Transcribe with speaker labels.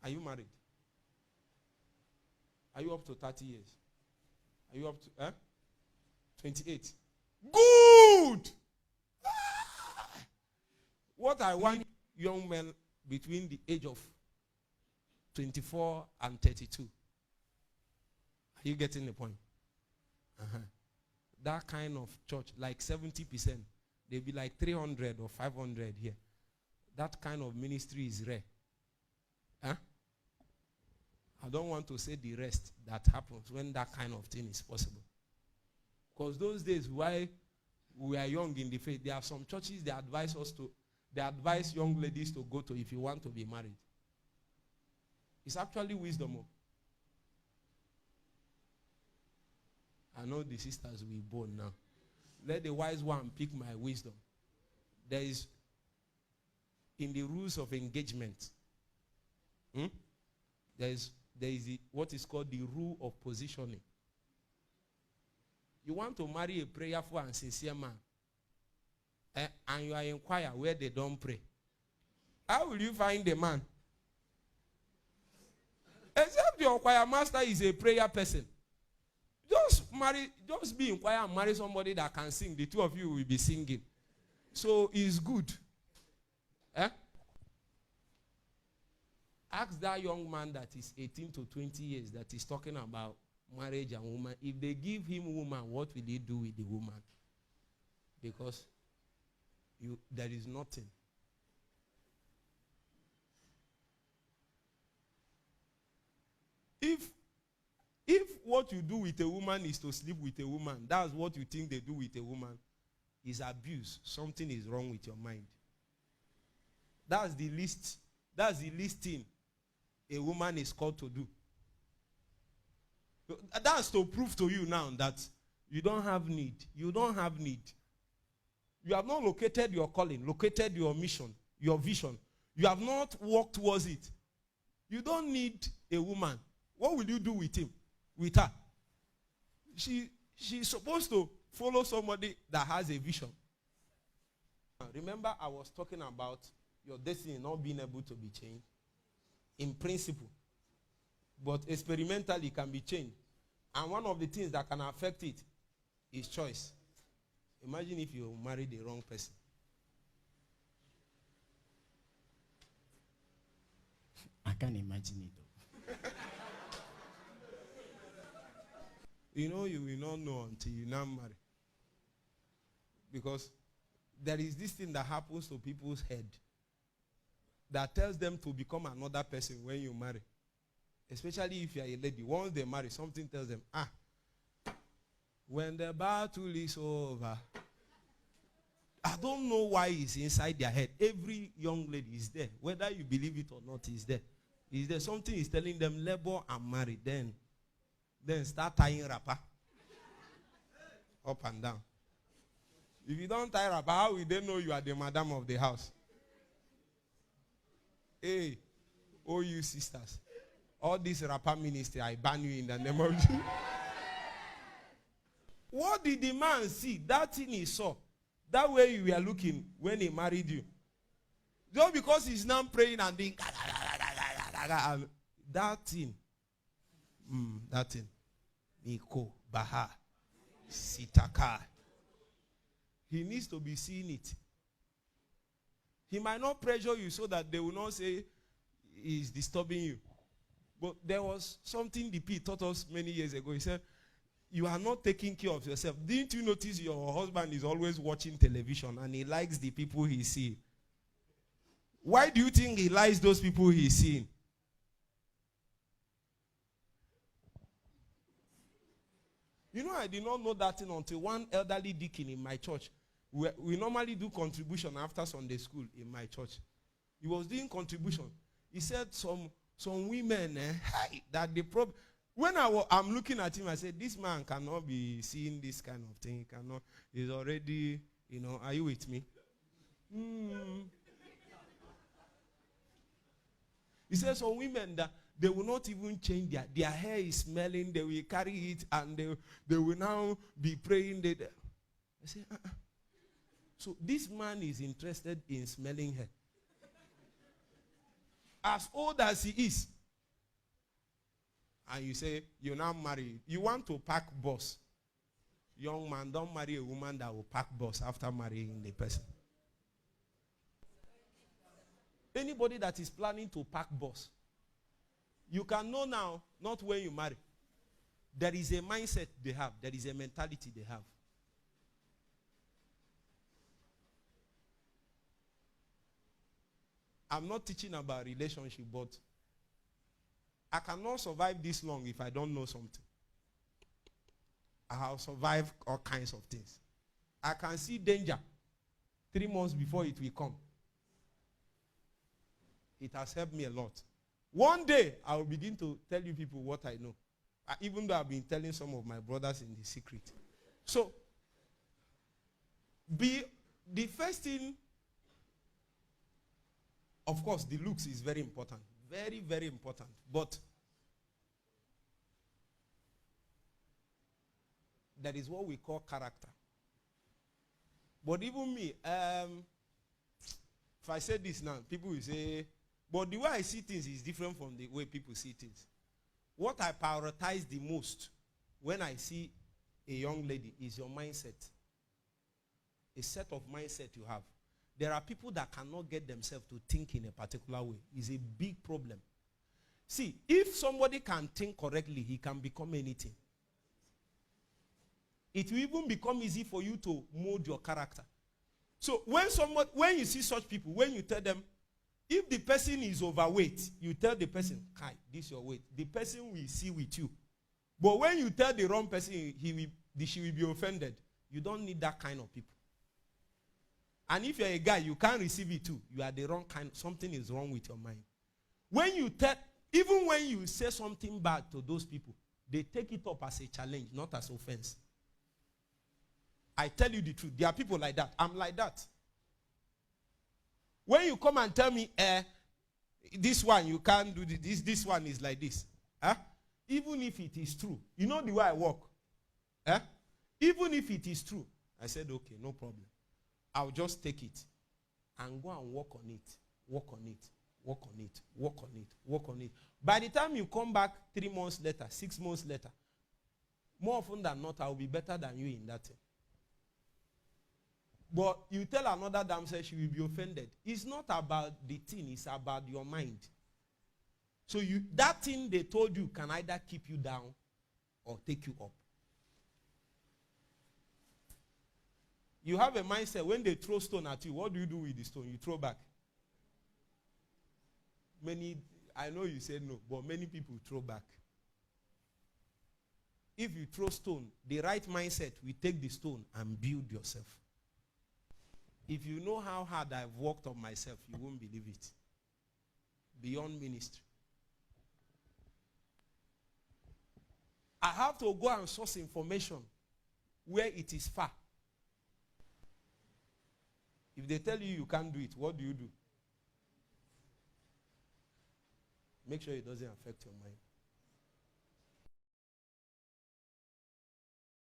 Speaker 1: Are you married? Are you up to 30 years? Are you up to 28? Good! What I want young men between the age of 24 and 32. Are you getting the point? That kind of church, like 70%, they'll be like 300 or 500 here. That kind of ministry is rare. I don't want to say the rest that happens when that kind of thing is possible. Because those days, while we are young in the faith, there are some churches they advise young ladies to go to if you want to be married. It's actually wisdom. I know the sisters will be born now. Let the wise one pick my wisdom. There is, in the rules of engagement, there is what is called the rule of positioning. You want to marry a prayerful and sincere man, and you are in choir where they don't pray. How will you find a man? Except your choir master is a prayer person. Just be in choir and marry somebody that can sing. The two of you will be singing. So it's good. Ask that young man that is 18 to 20 years that is talking about marriage and woman. If they give him woman, what will he do with the woman? Because there is nothing. If what you do with a woman is to sleep with a woman, that's what you think they do with a woman, is abuse. Something is wrong with your mind. That's the least thing a woman is called to do. That's to prove to you now that you don't have need. You don't have need. You have not located your calling, located your mission, your vision. You have not walked towards it. You don't need a woman. What will you do with him? With her? She's supposed to follow somebody that has a vision. Remember, I was talking about your destiny not being able to be changed in principle, but experimentally it can be changed. And one of the things that can affect it is choice. Imagine if you marry the wrong person.
Speaker 2: I can't imagine it.
Speaker 1: You will not know until you now marry. Because there is this thing that happens to people's head that tells them to become another person when you marry. Especially if you are a lady. Once they marry, something tells them, when the battle is over. I don't know why it's inside their head. Every young lady is there. Whether you believe it or not, is there. Is there something is telling them labor and marry. Then start tying wrapper. Up and down. If you don't tie wrapper, how will they know you are the madam of the house? Hey, oh you sisters. All this rapper ministry, I ban you in the name of Jesus. What did the man see? That thing he saw. That way you were looking when he married you. Just because he's now praying and doing that thing. That thing. Niko, Baha, Sitaka. He needs to be seeing it. He might not pressure you so that they will not say he's disturbing you. But there was something DP taught us many years ago. He said, you are not taking care of yourself. Didn't you notice your husband is always watching television and he likes the people he sees? Why do you think he likes those people he's seeing? You know, I did not know that thing until one elderly deacon in my church. We normally do contribution after Sunday school in my church. He was doing contribution. He said some women, that the problem. When I'm looking at him, I said, this man cannot be seeing this kind of thing. He cannot. He's already, are you with me? He said some women that they will not even change their hair is smelling. They will carry it and they will now be praying. I say, So this man is interested in smelling hair. As old as he is, and you say you now marry, you want to pack bus. Young man, don't marry a woman that will pack bus after marrying the person. Anybody that is planning to pack bus, you can know now, not when you marry. There is a mindset they have. There is a mentality they have. I'm not teaching about relationship, but I cannot survive this long if I don't know something. I have survived all kinds of things. I can see danger 3 months before it will come. It has helped me a lot. One day, I will begin to tell you people what I know. Even though I've been telling some of my brothers in the secret. So, the first thing, of course, the looks is very important. Very, very important. But that is what we call character. But even me, if I say this now, people will say, but the way I see things is different from the way people see things. What I prioritize the most when I see a young lady is your mindset. A set of mindset you have. There are people that cannot get themselves to think in a particular way. It's a big problem. See, if somebody can think correctly, he can become anything. It will even become easy for you to mold your character. So when you see such people, when you tell them, if the person is overweight, you tell the person, Kai, this is your weight. The person will see with you. But when you tell the wrong person, she will be offended. You don't need that kind of people. And if you're a guy, you can't receive it too. You are the wrong kind. Something is wrong with your mind. Even when you say something bad to those people, they take it up as a challenge, not as offense. I tell you the truth. There are people like that. I'm like that. When you come and tell me, this one, you can't do this, this one is like this. Even if it is true. You know the way I walk. Even if it is true. I said, okay, no problem. I'll just take it and go and work on it. Work on it. Work on it. Work on it. Work on it. By the time you come back 3 months later, 6 months later, more often than not, I will be better than you in that thing. But you tell another damsel, she will be offended. It's not about the thing, it's about your mind. So that thing they told you can either keep you down or take you up. You have a mindset, when they throw stone at you, what do you do with the stone? You throw back. I know you said no, but many people throw back. If you throw stone, the right mindset will take the stone and build yourself. If you know how hard I've worked on myself, you won't believe it. Beyond ministry. I have to go and source information where it is far. If they tell you you can't do it, what do? Make sure it doesn't affect your mind.